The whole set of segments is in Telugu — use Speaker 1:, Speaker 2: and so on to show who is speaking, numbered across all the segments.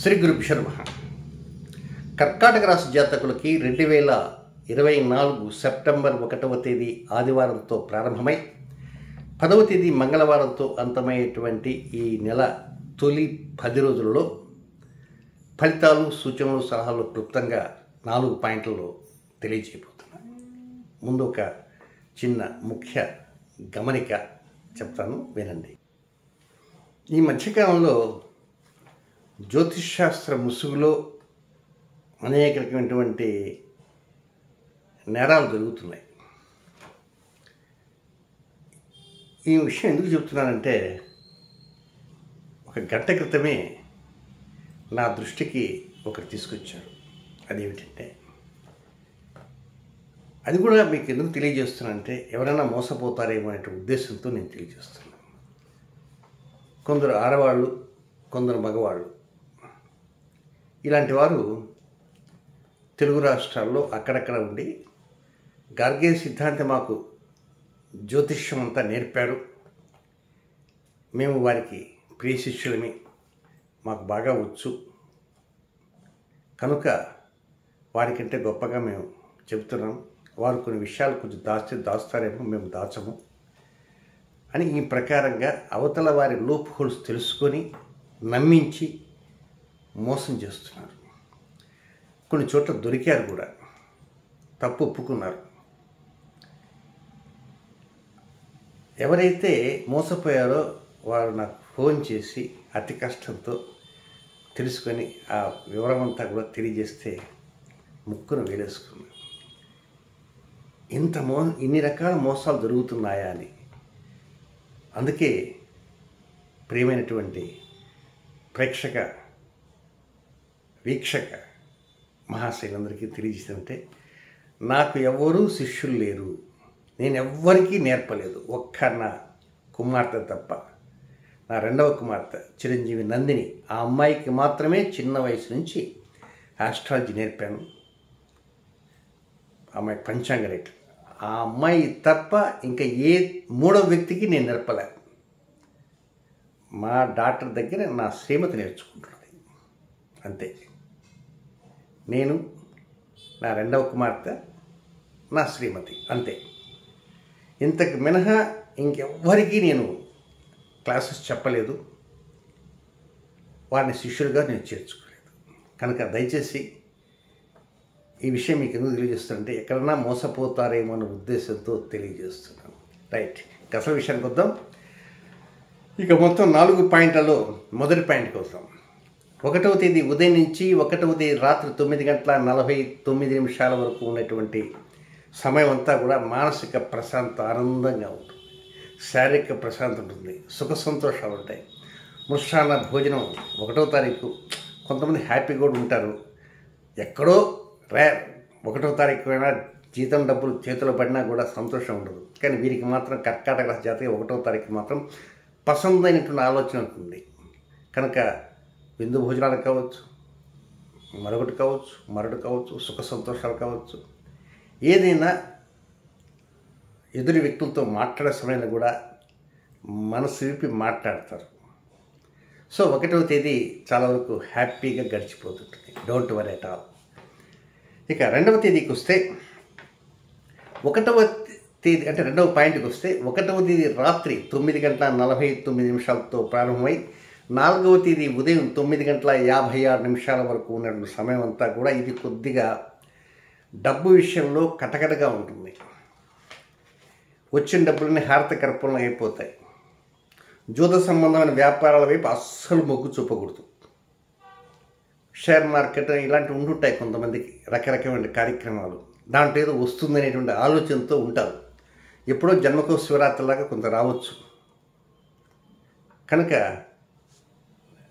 Speaker 1: శ్రీ గురుభ్యో నమః. కర్కాటక రాశి జాతకులకి 2024 సెప్టెంబర్ 1వ తేదీ ఆదివారంతో ప్రారంభమై 10వ తేదీ మంగళవారంతో అంతమయ్యేటువంటి ఈ నెల తొలి 10 రోజులలో ఫలితాలు, సూచనలు, సలహాలు క్లుప్తంగా 4 పాయింట్లలో తెలియజేయబోతున్నాను. ముందు ఒక చిన్న ముఖ్య గమనిక చెప్తాను, వినండి. ఈ మధ్యకాలంలో జ్యోతిష్శాస్త్ర ముసుగులో అనేక రకమైనటువంటి నేరాలు జరుగుతున్నాయి. ఈ విషయం ఎందుకు చెప్తున్నానంటే, ఒక గంట క్రితమే నా దృష్టికి ఒకరు తీసుకొచ్చారు. అదేమిటంటే, అది కూడా మీకు ఎందుకు తెలియజేస్తున్నానంటే, ఎవరైనా మోసపోతారేమో అనే ఉద్దేశంతో నేను తెలియజేస్తున్నాను. కొందరు ఆడవాళ్ళు, కొందరు మగవాళ్ళు, ఇలాంటి వారు తెలుగు రాష్ట్రాల్లో అక్కడక్కడ ఉండి గార్గే సిద్ధాంతి మాకు జ్యోతిష్యం అంతా నేర్పారు, మేము వారికి ప్రియ శిష్యులమి, మాకు బాగా వచ్చు కనుక వారికంటే గొప్పగా మేము చెబుతున్నాం, వారు కొన్ని విషయాలు కొంచెం దాస్తారేమో మేము దాచము అని ఈ ప్రకారంగా అవతల వారి లూప్ హోల్స్ తెలుసుకొని నమ్మించి మోసం చేస్తున్నారు. కొన్ని చోట్ల దొరికారు కూడా, తప్పు ఒప్పుకున్నారు. ఎవరైతే మోసపోయారో వారు నాకు ఫోన్ చేసి అతి కష్టంతో తెలుసుకొని ఆ వివరం అంతా కూడా తెలియజేస్తే ముక్కును వేలేసుకున్నాను. ఇన్ని రకాల మోసాలు జరుగుతున్నాయా అని. అందుకే ప్రియమైనటువంటి ప్రేక్షక వీక్షక మహాశైలందరికీ తెలియజేస్తుంటే, నాకు ఎవరూ శిష్యులు లేరు, నేను ఎవ్వరికీ నేర్పలేదు, ఒక్క నా కుమార్తె తప్ప. నా రెండవ కుమార్తె చిరంజీవి నందిని, ఆ అమ్మాయికి మాత్రమే చిన్న వయసు నుంచి ఆస్ట్రాలజీ నేర్పాను. అమ్మాయి పంచాంగ రేట్లు, ఆ అమ్మాయి తప్ప ఇంకా ఏ మూడవ వ్యక్తికి నేను నేర్పలే. మా డాక్టర్ దగ్గర నా శ్రీమతి నేర్చుకుంటున్నది, అంతే. నేను, నా రెండవ కుమార్తె, నా శ్రీమతి, అంతే. ఇంతకు మినహా ఇంకెవ్వరికీ నేను క్లాసెస్ చెప్పలేదు, వారిని శిష్యులుగా నేను చేర్చుకోలేదు. కనుక దయచేసి ఈ విషయం మీకు ఎందుకు తెలియజేస్తానంటే, ఎక్కడన్నా మోసపోతారేమో అనే ఉద్దేశంతో తెలియజేస్తున్నాను. రైట్, అసలు విషయానికి వద్దాం. ఇక మొత్తం 4 పాయింట్లలో మొదటి పాయింట్ కోసం 1వ తేదీ ఉదయం నుంచి 1వ తేదీ రాత్రి 9:49 వరకు ఉన్నటువంటి సమయం అంతా కూడా మానసిక ప్రశాంత ఆనందంగా ఉంటుంది, శారీరక ప్రశాంతత ఉంటుంది, సుఖ సంతోషాలు ఉంటాయి. మృష్టాన్న భోజనం 1వ తారీఖు, కొంతమంది హ్యాపీగా కూడా ఉంటారు. ఎక్కడో 1వ తారీఖు అయినా జీతం డబ్బులు చేతిలో పడినా కూడా సంతోషం ఉండదు. కానీ వీరికి మాత్రం కర్కాటక రాశి జాతక 1వ తారీఖు మాత్రం పసందైనటువంటి ఆలోచన ఉంటుంది. కనుక విందు భోజనాలు కావచ్చు, మరొకటి కావచ్చు, సుఖ సంతోషాలు కావచ్చు, ఏదైనా ఎదురు వ్యక్తులతో మాట్లాడే సమయంలో కూడా మనసు విప్పి మాట్లాడతారు. సో 1వ తేదీ చాలా వరకు హ్యాపీగా గడిచిపోతుంటుంది, డోంట్ వరీ అట్ ఆల్. ఇక 2వ తేదీకి వస్తే, 1వ తేదీ అంటే 2వ పాయింట్కి వస్తే, 1వ తేదీ రాత్రి 9:49 ప్రారంభమై 4వ తేదీ ఉదయం 9:56 వరకు ఉన్నటువంటి సమయం అంతా కూడా ఇది కొద్దిగా డబ్బు విషయంలో కటకటగా ఉంటుంది. వచ్చిన డబ్బులన్నీ హారత కర్పూరం అయిపోతాయి. జూద సంబంధమైన వ్యాపారాల వైపు అస్సలు మొగ్గు చూపకూడదు. షేర్ మార్కెట్ ఇలాంటివి ఉంటుంటాయి కొంతమందికి, రకరకమైన కార్యక్రమాలు, దాంట్లో ఏదో వస్తుందనేటువంటి ఆలోచనతో ఉంటారు. ఎప్పుడో జన్మకో శివరాత్రిలాగా కొంత రావచ్చు. కనుక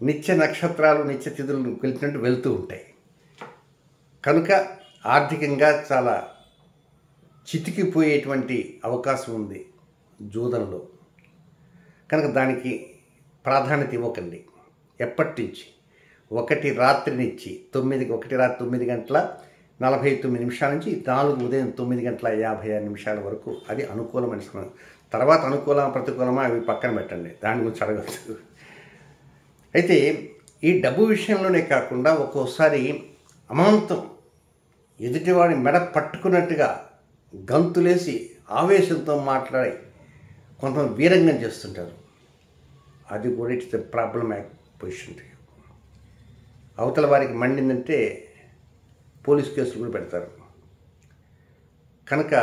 Speaker 1: నిత్య నక్షత్రాలు, నిత్య తిథులు వెళ్తున్నట్టు వెళ్తూ ఉంటాయి. కనుక ఆర్థికంగా చాలా చితికిపోయేటువంటి అవకాశం ఉంది జూదంలో. కనుక దానికి ప్రాధాన్యత ఇవ్వకండి. ఎప్పటి నుంచి 1 రాత్రి నుంచి 9:49 నుంచి 4 ఉదయం 9:56 వరకు అది అనుకూలమైన సమయం. తర్వాత అనుకూలమా ప్రతికూలమా అవి పక్కన పెట్టండి, దాని గురించి అడగచ్చు. అయితే ఈ డబ్బు విషయంలోనే కాకుండా ఒక్కోసారి అమాంతం ఎదుటివాడి మెడ పట్టుకున్నట్టుగా గంతులేసి ఆవేశంతో మాట్లాడి కొంతమంది వీరంగం చేస్తుంటారు. అది కూడా ఇట్స్ ద ప్రాబ్లమాటిక్ పొజిషన్. అవతల వారికి మండిందంటే పోలీస్ కేసులు కూడా పెడతారు. కనుక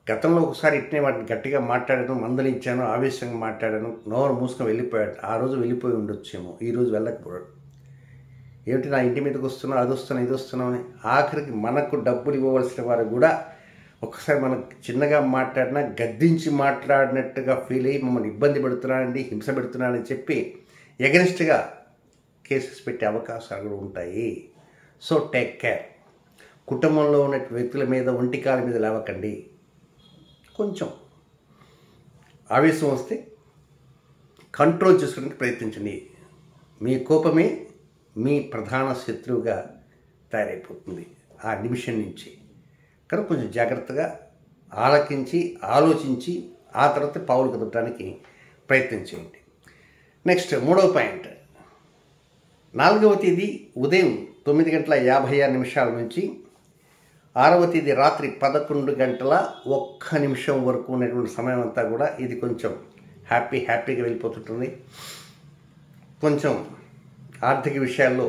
Speaker 1: గతంలో ఒకసారి ఇట్నే వాటిని గట్టిగా మాట్లాడాను, మందలించాను, ఆవేశంగా మాట్లాడాను, నోరు మూసుకొని వెళ్ళిపోయాడు. ఆ రోజు వెళ్ళిపోయి ఉండొచ్చేమో, ఈరోజు వెళ్ళకపోయాడు. ఏమిటి నా ఇంటి మీదకి వస్తున్నావు, అది వస్తున్నావు, ఇది వస్తున్నావు అని. ఆఖరికి మనకు డబ్బులు ఇవ్వవలసిన వారు కూడా ఒకసారి మనకు చిన్నగా మాట్లాడినా గద్దించి మాట్లాడినట్టుగా ఫీల్ అయ్యి మమ్మల్ని ఇబ్బంది పెడుతున్నానండి, హింస పెడుతున్నానని చెప్పి ఎగనెస్ట్గా కేసెస్ పెట్టే అవకాశాలు కూడా ఉంటాయి. So take care. కుటుంబంలో ఉన్న వ్యక్తుల మీద ఒంటికాల మీద లేవకండి. కొంచెం ఆవేశం వస్తే కంట్రోల్ చేసుకోవడానికి ప్రయత్నించండి. మీ కోపమే మీ ప్రధాన శత్రువుగా తయారైపోతుంది ఆ నిమిషం నుంచి. కనుక కొంచెం జాగ్రత్తగా ఆలకించి ఆలోచించి ఆ తర్వాత పావులు కదపడానికి ప్రయత్నం చేయండి. నెక్స్ట్ 3వ పాయింట్, 4వ తేదీ ఉదయం 9:56 నుంచి 6వ తేదీ రాత్రి 11:01 వరకు ఉన్నటువంటి సమయం అంతా కూడా ఇది కొంచెం హ్యాపీగా వెళ్ళిపోతుంటుంది. కొంచెం ఆర్థిక విషయాల్లో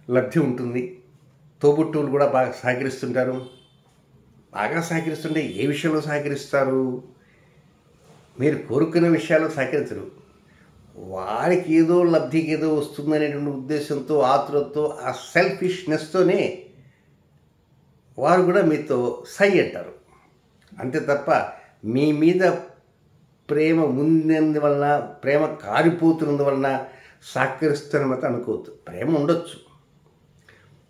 Speaker 1: లబ్ధి ఉంటుంది. తోబుట్టువులు కూడా బాగా సహకరిస్తుంటారు. బాగా సహకరిస్తుంటే ఏ విషయంలో సహకరిస్తారు? మీరు కోరుకునే విషయాల్లో సహకరించరు. వారికి ఏదో లబ్ధికి ఏదో వస్తుందనేటువంటి ఉద్దేశంతో, ఆతురతో, ఆ సెల్ఫిష్నెస్తోనే వారు కూడా మీతో సై అంటారు. అంతే తప్ప మీ మీద ప్రేమ ఉన్నందువలన, ప్రేమ కారిపోతున్నందువలన సహకరిస్తున్న మాత్రం అనుకోవద్దు. ప్రేమ ఉండొచ్చు,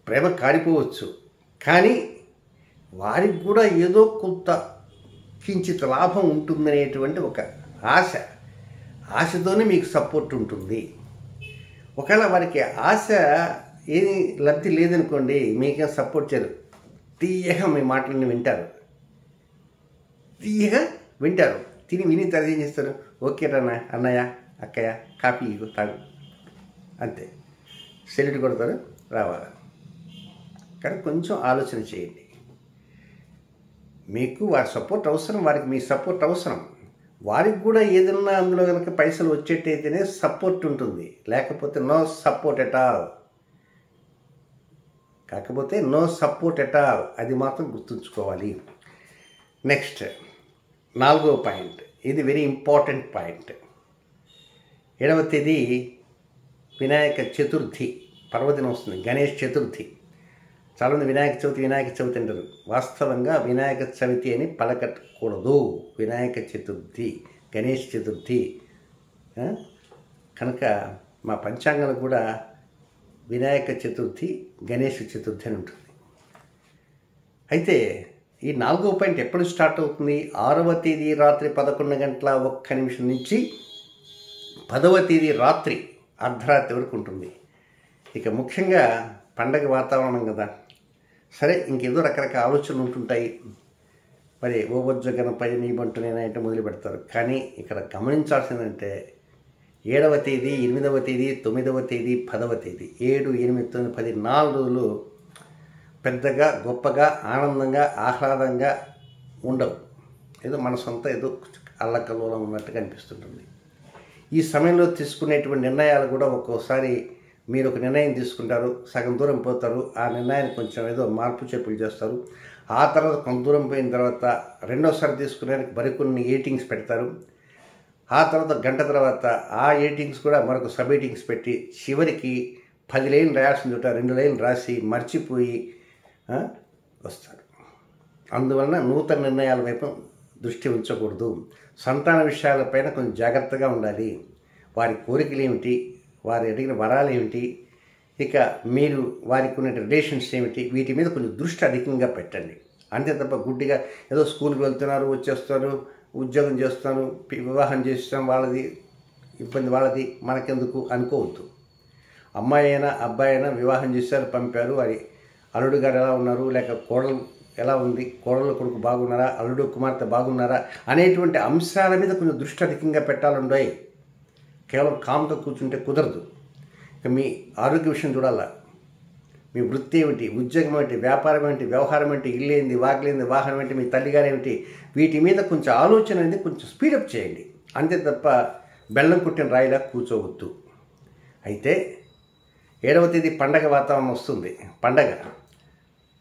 Speaker 1: ప్రేమ కారిపోవచ్చు, కానీ వారికి కూడా ఏదో కొంత కించిత్ లాభం ఉంటుందనేటువంటి ఒక ఆశతోనే మీకు సపోర్ట్ ఉంటుంది. ఒకవేళ వారికి ఆశ ఏమి లబ్ధి లేదనుకోండి, మీకేం సపోర్ట్ చేయరు. తీయగా మీ మాటలను వింటారు, తిని విని తర్వాత ఏం చేస్తారు? ఓకే రానా, అన్నయ్య, అక్కయ్య, కాఫీ ఇగో తాగు, అంతే. సెల్యూట్ కొడతారు, రావాలి. కానీ కొంచెం ఆలోచన చేయండి. మీకు వారి సపోర్ట్ అవసరం, వారికి మీ సపోర్ట్ అవసరం. వారికి కూడా ఏదన్నా అందులో కనుక పైసలు వచ్చేటైతేనే సపోర్ట్ ఉంటుంది, లేకపోతే నో సపోర్ట్ ఎట్ ఆల్. అది మాత్రం గుర్తుంచుకోవాలి. నెక్స్ట్ 4వ పాయింట్, ఇది వెరీ ఇంపార్టెంట్ పాయింట్. 7వ తేదీ వినాయక చతుర్థి పర్వదినం వస్తుంది, గణేష్ చతుర్థి. చాలామంది వినాయక చవితి అంటారు. వాస్తవంగా వినాయక చవితి అని పలకకూడదు. వినాయక చతుర్థి, గణేష్ చతుర్థి. కనుక మా పంచాంగంలో కూడా వినాయక చతుర్థి, గణేష్ చతుర్థి అని ఉంటుంది. అయితే ఈ 4వ పాయింట్ ఎప్పుడు స్టార్ట్ అవుతుంది? 6వ తేదీ రాత్రి 11:01 నుంచి 10వ తేదీ రాత్రి అర్ధరాత్రి వరకు ఉంటుంది. ఇక ముఖ్యంగా పండగ వాతావరణం కదా, సరే ఇంకేదో రకరకాల ఆలోచనలు ఉంటుంటాయి. మరి ఓ వజ్జ గణపై నీ బంటు నేనంటే మొదలు పెడతారు. కానీ ఇక్కడ గమనించాల్సిందంటే 7వ తేదీ, 8వ తేదీ, 9వ తేదీ, 10వ తేదీ, 7, 8, 9, 10 4 రోజులు పెద్దగా గొప్పగా ఆనందంగా ఆహ్లాదంగా ఉండవు. ఏదో మన సొంత ఏదో అల్లకల్లోలం ఉన్నట్టుగా అనిపిస్తుంటుంది. ఈ సమయంలో తీసుకునేటువంటి నిర్ణయాలు కూడా ఒక్కోసారి మీరు ఒక నిర్ణయం తీసుకుంటారు, సగం దూరం పోతారు, ఆ నిర్ణయాన్ని కొంచెం ఏదో మార్పు చేర్పులు చేస్తారు. ఆ తర్వాత కొంత దూరం పోయిన తర్వాత రెండోసారి తీసుకునేందుకు మరికొన్ని ఎయిటింగ్స్ పెడతారు. ఆ తర్వాత గంట తర్వాత ఆ ఎయిటింగ్స్ కూడా మరొక సబ్ ఎయిటింగ్స్ పెట్టి చివరికి 10 లైన్లు రాయాల్సిన చోట 2 లైన్లు రాసి మర్చిపోయి వస్తారు. అందువలన నూతన నిర్ణయాల వైపు దృష్టి ఉంచకూడదు. సంతాన విషయాలపైన కొంచెం జాగ్రత్తగా ఉండాలి. వారి కోరికలు ఏమిటి, వారి అడిగిన వరాలు ఏమిటి, ఇక మీరు వారికి ఉన్న రిలేషన్స్ ఏమిటి, వీటి మీద కొంచెం దృష్టి అధికంగా పెట్టండి. అంతే తప్ప గుడ్డిగా ఏదో స్కూల్కి వెళ్తున్నారు, వచ్చేస్తారు, ఉద్యోగం చేస్తున్నారు, వివాహం చేస్తాం, వాళ్ళది ఇబ్బంది వాళ్ళది, మనకెందుకు అనుకోవద్దు. అమ్మాయి అయినా అబ్బాయి అయినా వివాహం చేశారు, పంపారు, అది అల్లుడు గారు ఎలా ఉన్నారు, లేక కోడలు ఎలా ఉంది, కోడలు కొడుకు బాగున్నారా, అల్లుడు కుమార్తె బాగున్నారా అనేటువంటి అంశాల మీద కొంచెం దృష్టి అధికంగా పెట్టాలండి. కేవలం కామ్గా కూర్చుంటే కుదరదు. ఇక మీ ఆరోగ్య విషయం చూడాలా, మీ వృత్తి ఏమిటి, ఉద్యోగం ఏమిటి, వ్యాపారం ఏంటి, వ్యవహారం ఏంటి, ఇల్లు ఏంటి, వాకిలేంది, వాహనం ఏంటి, మీ తల్లిగారు ఏమిటి, వీటి మీద కొంచెం ఆలోచన అనేది కొంచెం స్పీడప్ చేయండి. అంతే తప్ప బెల్లం కుట్టిన రాయిలా కూర్చోవద్దు. అయితే 7వ తేదీ పండగ వాతావరణం వస్తుంది. పండగ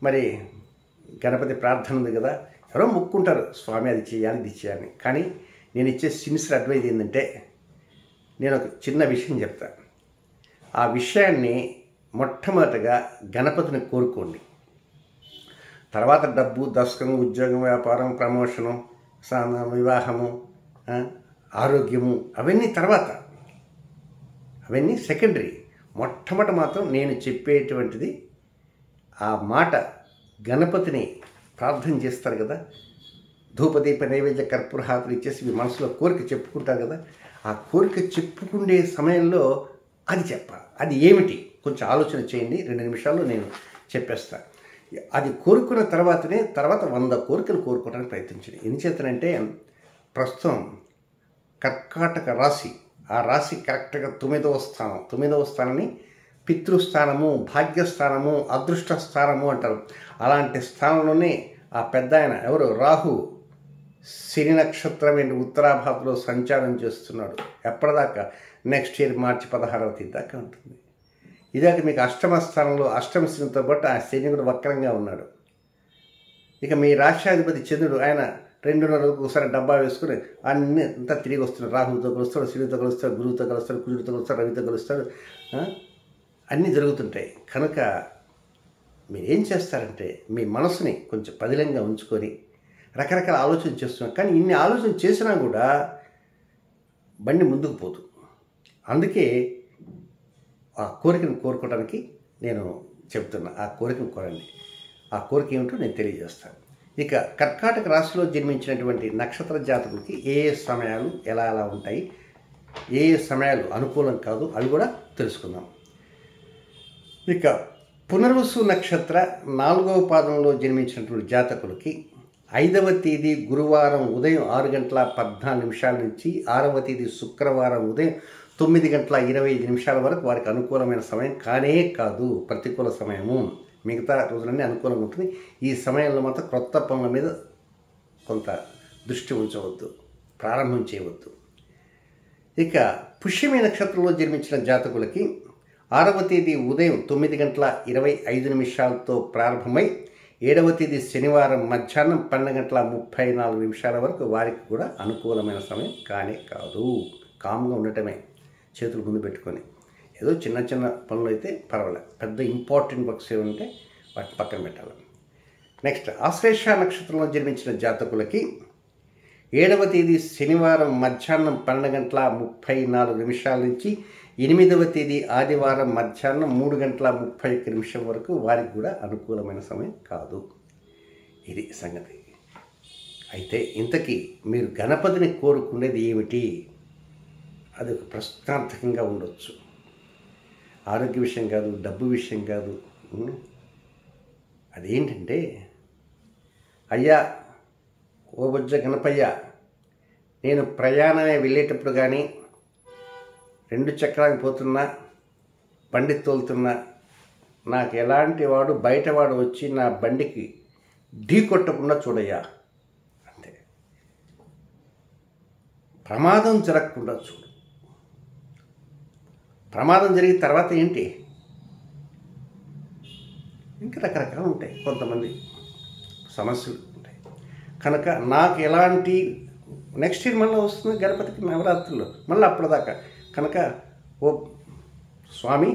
Speaker 1: మరి గణపతి ప్రార్థన ఉంది కదా, ఎవరో మొక్కుంటారు స్వామి అది చేయాలి ఇది చేయాలని. కానీ నేను ఇచ్చే సిన్సియర్ అడ్వైజ్ ఏంటంటే, నేను ఒక చిన్న విషయం చెప్తాను. ఆ విషయాన్ని మొట్టమొదటగా గణపతిని కోరుకోండి. తర్వాత డబ్బు, దశకము, ఉద్యోగం, వ్యాపారం, ప్రమోషను, వివాహము, ఆరోగ్యము అవన్నీ తర్వాత, అవన్నీ సెకండరీ. మొట్టమొదట మాత్రం నేను చెప్పేటువంటిది ఆ మాట గణపతిని ప్రార్థన చేస్తారు కదా, ధూపదీప నైవేద్య కర్పూరహారతులు ఇచ్చేసి మీ మనసులో కోరిక చెప్పుకుంటారు కదా, ఆ కోరిక చెప్పుకునే సమయంలో అది చెప్పాలి. అది ఏమిటి కొంచెం ఆలోచన చేయండి. 2 నిమిషాల్లో నేను చెప్పేస్తాను. అది కోరుకున్న తర్వాత 100 కోరికలు కోరుకోవడానికి ప్రయత్నించండి. ఎందుచేతనంటే ప్రస్తుతం కర్కాటక రాశి, ఆ రాశి కరెక్ట్గా 9వ స్థానం. 9వ స్థానాన్ని పితృస్థానము, భాగ్యస్థానము, అదృష్ట స్థానము అంటారు. అలాంటి స్థానంలోనే ఆ పెద్ద ఆయన ఎవరు, రాహు శని నక్షత్రం ఏంటి ఉత్తరాభాద్రలో సంచారం చేస్తున్నాడు. ఎప్పటిదాకా? నెక్స్ట్ ఇయర్ మార్చి 16వ తేదీ దాకా ఉంటుంది. ఇదాక మీకు అష్టమ స్థానంలో అష్టమ శనితో పాటు ఆ శని కూడా వక్రంగా ఉన్నాడు. ఇక మీ రాష్ట్రాధిపతి చంద్రుడు ఆయన 2.5 రోజులకు ఒకసారి డబ్బా వేసుకుని అన్నీ అంతా తిరిగి వస్తున్నాడు. రాహుతో కలుస్తాడు, శనితో కలుస్తాడు, గురువుతో కలుస్తాడు, కుజుడితో కలుస్తాడు, రవితో కలుస్తాడు, అన్నీ జరుగుతుంటాయి. కనుక మీరు ఏం చేస్తారంటే మీ మనసుని కొంచెం పదిలంగా ఉంచుకొని రకరకాల ఆలోచన చేస్తున్నారు. కానీ ఇన్ని ఆలోచన చేసినా కూడా బండి ముందుకు పోదు. అందుకే ఆ కోరికను కోరుకోవడానికి నేను చెప్తున్నా. ఆ కోరికను కోరండి. ఆ కోరిక ఏమిటో నేను తెలియజేస్తాను. ఇక కర్కాటక రాశిలో జన్మించినటువంటి నక్షత్ర జాతకులకి ఏ సమయాలు ఎలా ఉంటాయి, ఏ సమయాలు అనుకూలం కాదు అవి కూడా తెలుసుకుందాం. ఇక పునర్వసు నక్షత్ర 4వ పాదంలో జన్మించినటువంటి జాతకులకి 5వ తేదీ గురువారం ఉదయం 6:14 నుంచి 6వ తేదీ శుక్రవారం ఉదయం 9:25 వరకు వారికి అనుకూలమైన సమయం కానే కాదు, ప్రతికూల సమయము. మిగతా రోజులన్నీ అనుకూలంగా ఉంటుంది. ఈ సమయంలో మాత్రం క్రొత్త పనుల మీద కొంత దృష్టి ఉంచవద్దు, ప్రారంభం చేయవద్దు. ఇక పుష్యమి నక్షత్రంలో జన్మించిన జాతకులకి 6వ తేదీ ఉదయం 9:25 ప్రారంభమై 7వ తేదీ శనివారం మధ్యాహ్నం 12:34 వరకు వారికి కూడా అనుకూలమైన సమయం కానే కాదు. కామ్గా ఉండటమే, చేతులు ముందు పెట్టుకొని. ఏదో చిన్న చిన్న పనులు అయితే పర్వాలేదు, పెద్ద ఇంపార్టెంట్ వర్క్స్ ఏమంటే వాటి పక్కన పెట్టాలి. నెక్స్ట్ ఆశ్లేష నక్షత్రంలో జన్మించిన జాతకులకి 7వ తేదీ శనివారం మధ్యాహ్నం 12:34 నుంచి 8వ తేదీ ఆదివారం మధ్యాహ్నం 3:31 వరకు వారికి కూడా అనుకూలమైన సమయం కాదు. ఇది సంగతి. అయితే ఇంతకీ మీరు గణపతిని కోరుకునేది ఏమిటి? అది ఒక ప్రశ్నార్థకంగా ఉండొచ్చు. ఆరోగ్య విషయం కాదు, డబ్బు విషయం కాదు. అదేంటంటే, అయ్యా ఓ బుజ్జ గణపయ్య, నేను ప్రయాణమే వెళ్ళేటప్పుడు కానీ 2 చక్రానికి పోతున్నా, బండి తోలుతున్నా, నాకు ఎలాంటి వాడు బయటవాడు వచ్చి నా బండికి ఢీ కొట్టకుండా చూడయ్యా. అంతే, ప్రమాదం జరగకుండా చూడు. ప్రమాదం జరిగిన తర్వాత ఏంటి, ఇంకా రకరకాలు ఉంటాయి, కొంతమంది సమస్యలు ఉంటాయి. కనుక నాకు ఎలాంటి నెక్స్ట్ ఇయర్ మళ్ళీ వస్తుంది గణపతికి నవరాత్రులు, మళ్ళీ అప్పటిదాకా. కనుక ఓ స్వామి,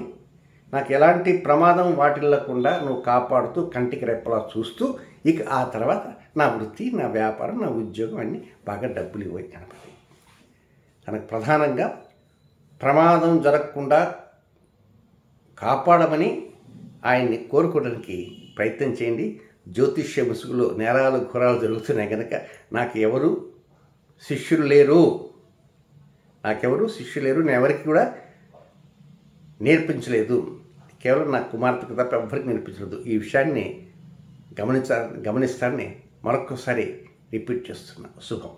Speaker 1: నాకు ఎలాంటి ప్రమాదం వాటిల్లకుండా నువ్వు కాపాడుతూ కంటికి రెప్పలా చూస్తూ, ఇక ఆ తర్వాత నా వృత్తి, నా వ్యాపారం, నా ఉద్యోగం అన్నీ బాగా డబ్బులు ఇవ్వాలి గణపతి. కనుక ప్రధానంగా ప్రమాదం జరగకుండా కాపాడమని ఆయన్ని కోరుకోవడానికి ప్రయత్నం చేయండి. జ్యోతిష్య ముసుగులో నేరాలు ఘోరాలు జరుగుతున్నాయి కనుక నాకు ఎవరు శిష్యులు లేరు, నేను ఎవరికి కూడా నేర్పించలేదు. కేవలం నా కుమార్తెకు తప్ప ఎవ్వరికి నేర్పించలేదు. ఈ విషయాన్ని గమనిస్తారని మరొకసారి రిపీట్ చేస్తున్నా. శుభం.